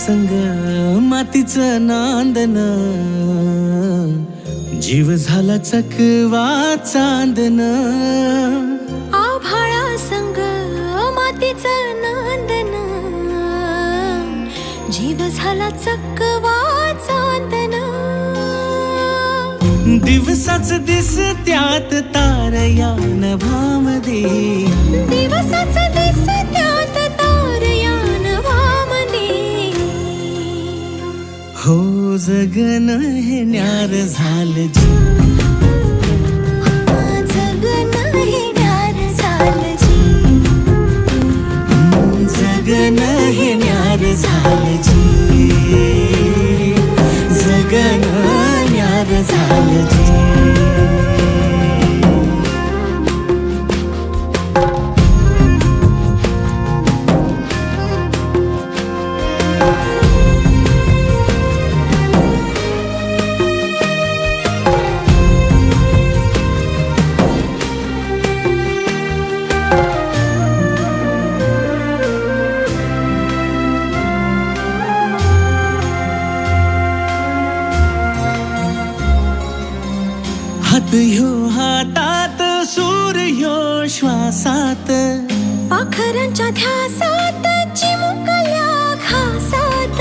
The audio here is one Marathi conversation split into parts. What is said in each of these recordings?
संग मातीचं नांदन, जीव झाला चकवा चांदन. आभाळा संग मातीचं नांदन, जीव झाला चकवा चांदन. दिवसाच दिसत्यात तारया नभामध्ये, दिवसाच दिसत्यात तारया नभामध्ये. हो जगन हे न्यार झालं जी, जगन हे न्यार झालं जी. जगन हे न्यार झालं जी, जगन न्यार झालं जी. हात ह्यो हातात, सूर ह्यो श्वासात, पाखरांच्या ध्यासात, चिमुकल्या घासात.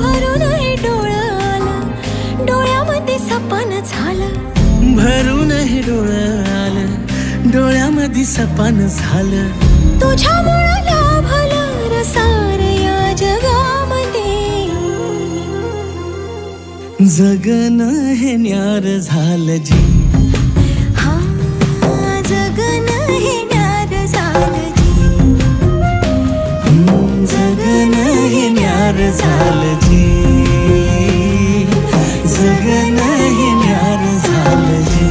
भरून हे डोळं आलं, डोळ्यामध्ये सपन झालं. भरून हे डोळं आलं, डोळ्यामध्ये सपान झालं. तुझ्यामुळं लाभलं रसार या जगामध्ये. जगन हे न्यार झालं जी, हा जगन हे न्यार झालं जी. जगन हे न्यार झालं जी, जगन हे न्यार झालं जी.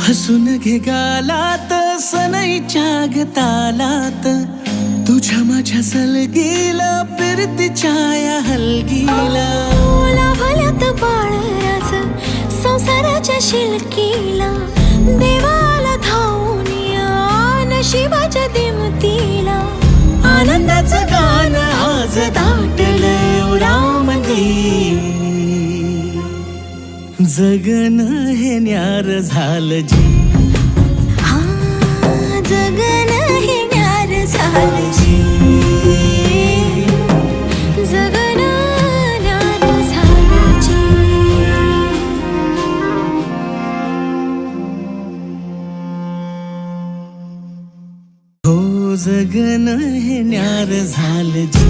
हसून घे गालात, सनईच्या गतालात, तुझ्या माझ्या सलगीला, फिरतीच्या या हलगीला. लाभल्यात बाळराज संसाराच्या शिलकीला. देवाला धावून या नशिबाच्या दिमतीला. आनंदाचं गाण आज दाटलं उरामध्ये. जगन हे न्यार झालं जी, हा जगन हे न्यार झालं जी. जगन न्यार झालं जी. हो जगन हे न्यार झालं जी.